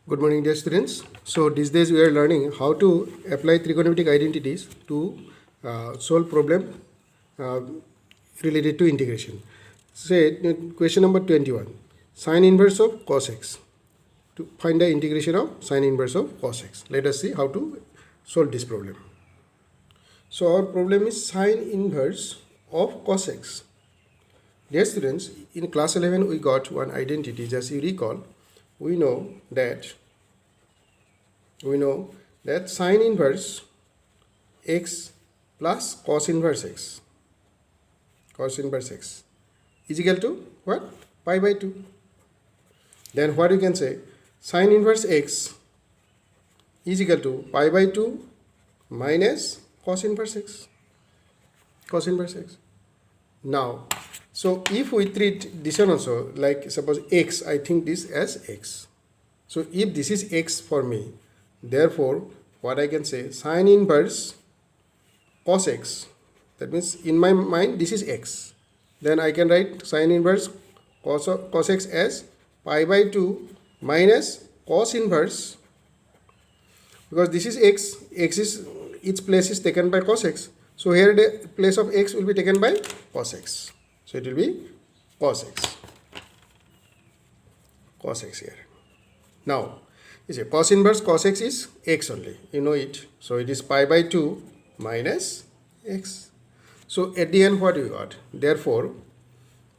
Good morning, dear students. So these days we are learning how to apply trigonometric identities to solve problem uh, related to integration. Say question number 21, sine inverse of cos x. To find the integration of sine inverse of cos x. Let us see how to solve this problem. So our problem is sine inverse of cos x. Dear students, in class 11 we got one identity. Just you recall, we know that sine inverse x plus cos inverse x is equal to what? Pi by 2. Then what you can say, sine inverse x is equal to pi by 2 minus cos inverse x. Now, so if we treat this one also, like suppose x, I think this as x. So if this is x for me, therefore what I can say, sine inverse cos x, that means in my mind this is x, then I can write sine inverse cos x as pi by 2 minus cos inverse, because this is x is its place is taken by cos x, so here the place of x will be taken by cos x, so it will be cos x here. Now you see cos inverse cos x is x only, you know it, so it is pi by 2 minus x. So at the end what we got, therefore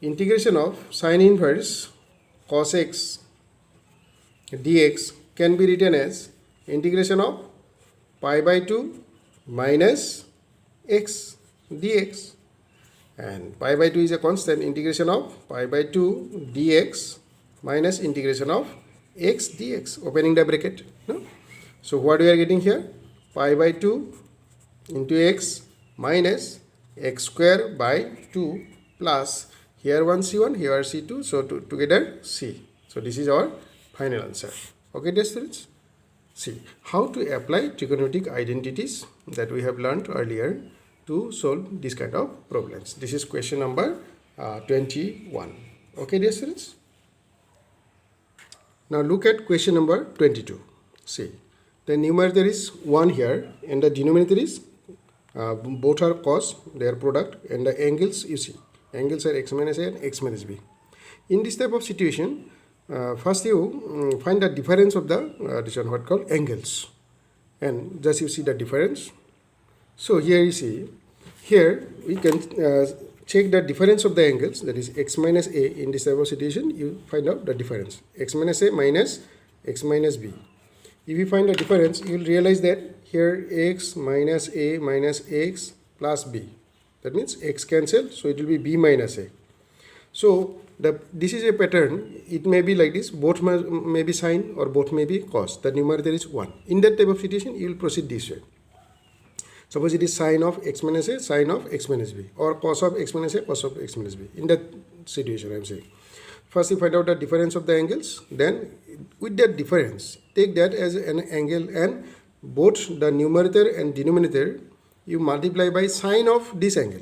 integration of sine inverse cos x dx can be written as integration of pi by 2 minus x dx, and pi by 2 is a constant, integration of pi by 2 dx minus integration of x dx, opening the bracket. No? So what we are getting here, pi by 2 into x minus x square by 2 plus here 1 c1, here c2, so together c. So this is our final answer. Okay, dear students, see how to apply trigonometric identities that we have learned earlier to solve this kind of problems. This is question number 21. Okay, dear students. Now look at question number 22. See, the numerator is 1 here and the denominator is both are cos, their product, and the angles you see. Angles are x minus a and x minus b. In this type of situation, first you find the difference of the this one what called angles, and just you see the difference. So here you see, here we can check the difference of the angles, that is x minus a. In this type of situation you find out the difference, x minus a minus x minus b. If you find the difference, you will realize that here x minus a minus x plus b, that means x cancel, so it will be b minus a. So this is a pattern, it may be like this, both may be sine or both may be cos, the numerator is 1. In that type of situation you will proceed this way. Suppose it is sine of x minus a, sine of x minus b, or cos of x minus a, cos of x minus b. In that situation I am saying, first you find out the difference of the angles, then with that difference take that as an angle, and both the numerator and denominator you multiply by sine of this angle.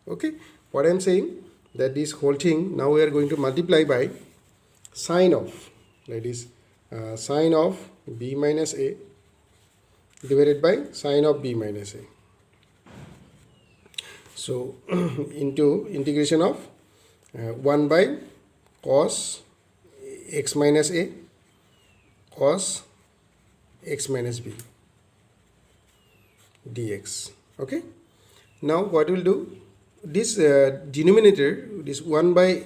Okay, what I am saying, that this whole thing now we are going to multiply by sine of, that is sine of b minus a divided by sine of b minus a. So into integration of 1 by cos x minus a cos x minus b dx. Okay, now what we'll do, this denominator, this 1 by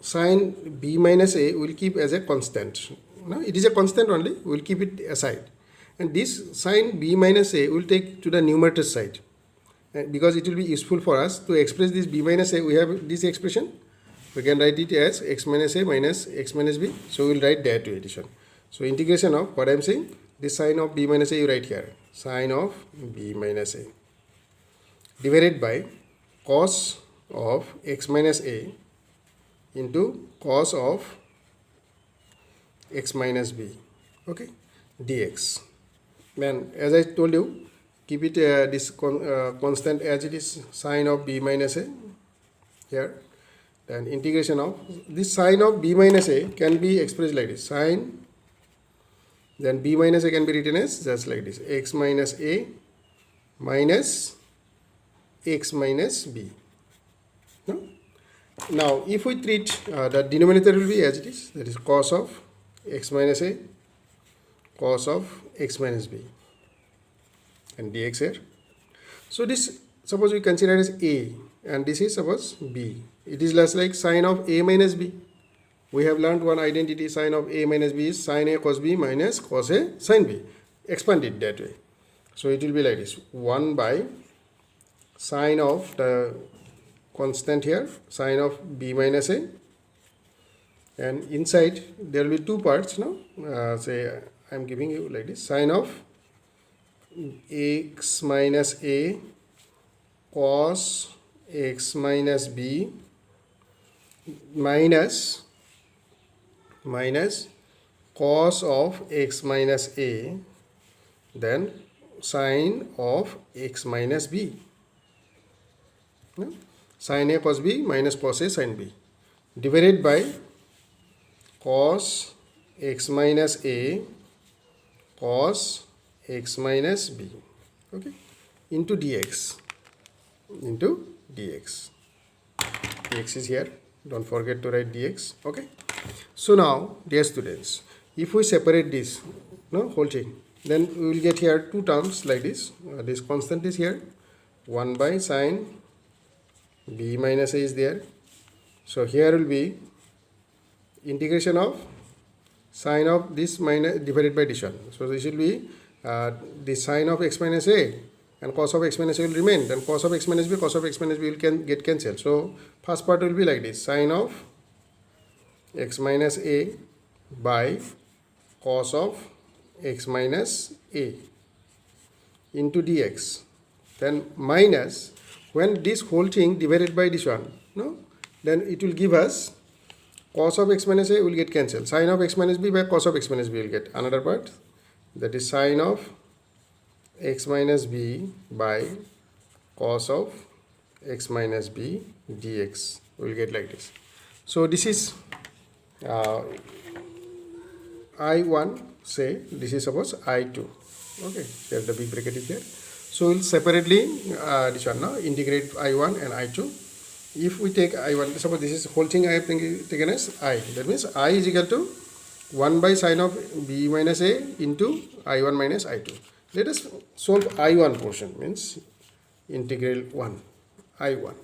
sine b minus a, will keep as a constant. Now it is a constant only, we will keep it aside, and this sine b minus a will take to the numerator side, and because it will be useful for us to express this b minus a, we have this expression, we can write it as x minus a minus x minus b, so we will write that to addition. So integration of what I am saying, this sine of b minus a you write here, sine of b minus a divided by cos of x minus a into cos of x minus b, okay, dx. Then as I told you, keep it this constant as it is, sine of b minus a here, then integration of this sine of b minus a can be expressed like this, sine Then b minus a can be written as just like this, x minus a minus x minus b. No? Now if we treat the denominator will be as it is, that is cos of x minus a cos of x minus b and dx here. So this suppose we consider as a and this is suppose b. It is less like sine of a minus b. We have learned one identity, sine of a minus b is sine a cos b minus cos a sine b. Expand it that way. So it will be like this, 1 by sine of the constant here, sine of b minus a, and inside there will be two parts, no? Say I am giving you like this, sine of x minus a cos x minus b minus cos of x minus a, then sine of x minus b. No? Sine a cos b minus cos a sine b divided by cos x minus a cos x minus b, okay, into dx, dx is here, don't forget to write dx, okay. So now dear students, if we separate this, no, whole thing, then we will get here two terms like this. This constant is here, 1 by sine b minus a is there. So here will be integration of sine of this minus divided by this one. So this will be the sine of x minus a and cos of x minus a will remain. Then cos of x minus b, cos of x minus b will get cancelled. So first part will be like this, sine of x minus a by cos of x minus a into dx, then minus, when this whole thing divided by this one, no, then it will give us cos of x minus a will get cancelled, sine of x minus b by cos of x minus b will get another part, that is sine of x minus b by cos of x minus b dx will get like this. So this is I1, say this is suppose I2, okay, here the big bracket is there. So we'll separately this one now integrate I1 and I2. If we take I1, suppose this is whole thing I have taken as I, that means I is equal to 1 by sine of b minus a into I1 minus I2. Let us solve I1 portion, means integral 1, I1.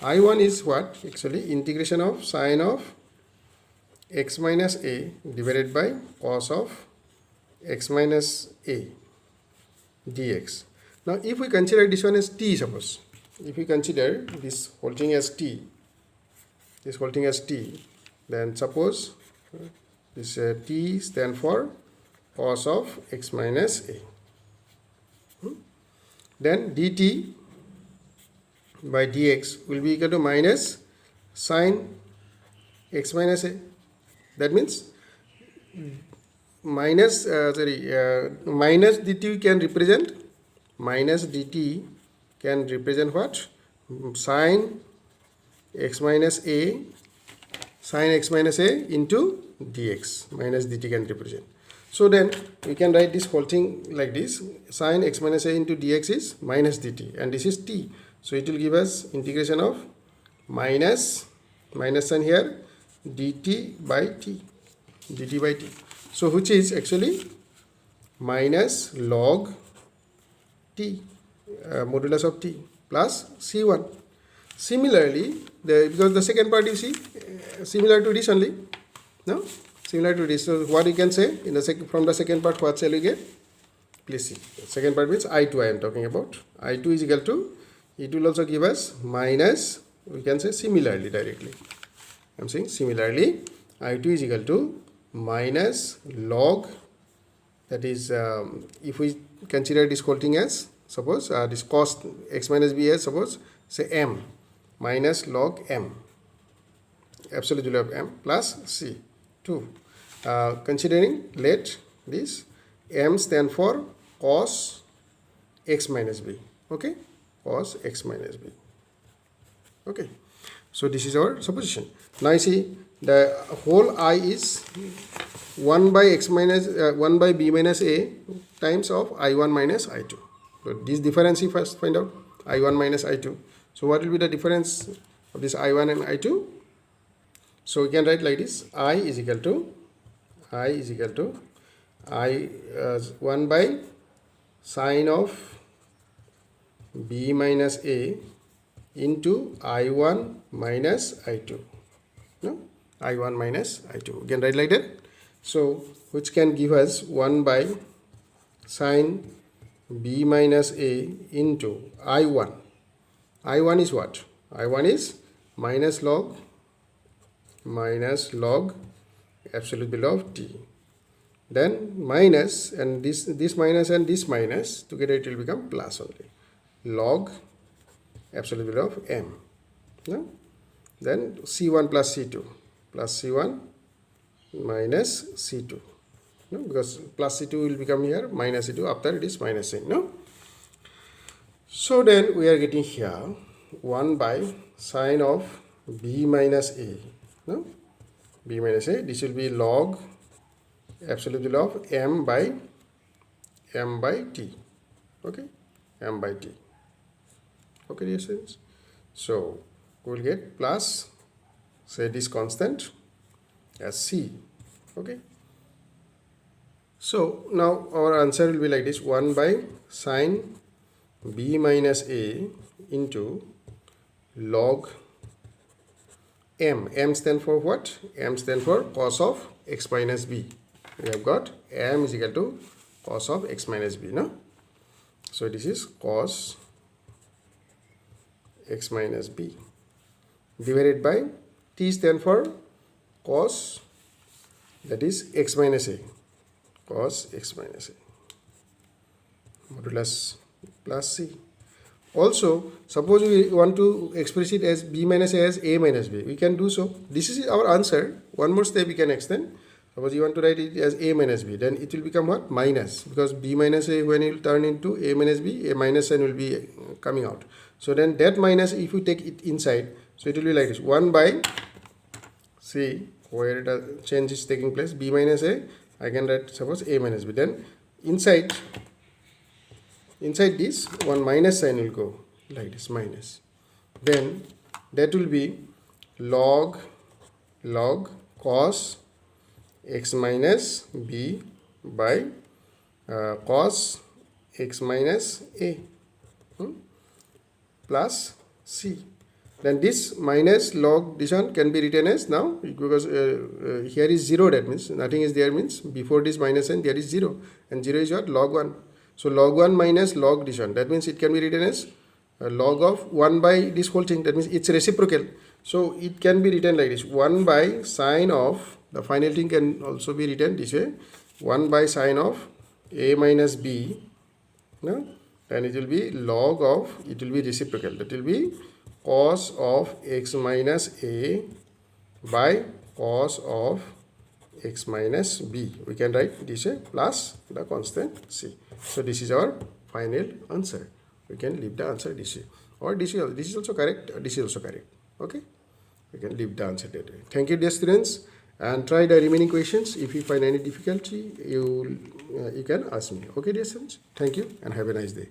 I1 is what? Actually integration of sine of x minus a divided by cos of x minus a dx. Now if we consider this one as t, suppose, if we consider this whole thing as t, then suppose this t stand for cos of x minus a. Then dt by dx will be equal to minus sine x minus a. That means minus minus dt can represent, what? Sine x minus a into dx, minus dt can represent. So then we can write this whole thing like this, sine x minus a into dx is minus dt and this is t. So it will give us integration of minus sign here dt by t. So which is actually minus log t, modulus of t plus c1. Similarly, because the second part you see similar to this only, no, similar to this. So what you can say in the from the second part, what shall we get? Please see. The second part means I2 I am talking about. I2 is equal to, it will also give us minus, we can say similarly directly. I am saying similarly I2 is equal to minus log, that is if we consider this whole thing as, suppose this cos x minus b as, suppose say m, minus log m, absolute value of m plus c 2. Considering, let this m stand for cos x minus b, okay, cos x minus b, okay. So this is our supposition. Now you see the whole I is 1 by x minus 1 by b minus a times of I1 minus I2. So this difference you first find out, I1 minus I2. So what will be the difference of this I1 and I2? So we can write like this: I is equal to 1 by sine of b minus a into I1 minus I2. No? I1 minus I2. We can write like that. So which can give us 1 by sine b minus a into I1. I1 is what? I1 is minus log absolute value of t. Then minus, and this minus and this minus together it will become plus only. Log absolute value of m. No? Then c1 plus c2 plus c1 minus c2. No? Because plus c2 will become here minus c2 after it is minus sign. No? So then we are getting here 1 by sine of b minus a. No? B minus a. This will be log absolute value of m by t. Okay? M by t. Okay, dear students. So we will get plus, say this constant as c. Okay. So now our answer will be like this: 1 by sine b minus a into log m. M stand for what? M stand for cos of x minus b. We have got m is equal to cos of x minus b. No? So this is cos x minus b divided by t stand for cos, that is x minus a, cos x minus a modulus plus c. Also, suppose we want to express it as b minus a as a minus b, we can do so. This is our answer. One more step we can extend. Suppose you want to write it as a minus b, then it will become what? Minus, because b minus a, when it will turn into a minus b, a minus sign will be coming out. So then that minus, if you take it inside, so it will be like this: 1 by, see where the change is taking place, b minus a, I can write suppose a minus b. Then inside this one minus sign will go like this, minus. Then that will be log cos x minus b by cos x minus a plus c. Then this minus log, this one can be written as, now because here is 0, that means nothing is there, means before this minus sign there is 0, and 0 is what? Log 1. So log 1 minus log this one, that means it can be written as log of 1 by this whole thing, that means it's reciprocal. So it can be written like this: 1 by sine of, the final thing can also be written this way, 1 by sine of a minus b. No? And it will be log of, it will be reciprocal, that will be cos of x minus a by cos of x minus b. We can write this way plus the constant c. So this is our final answer. We can leave the answer this way, or this is also correct, this is also correct. Okay, we can leave the answer that way. Thank you, dear students, and try the remaining questions. If you find any difficulty, you can ask me. Okay, dear students, thank you and have a nice day.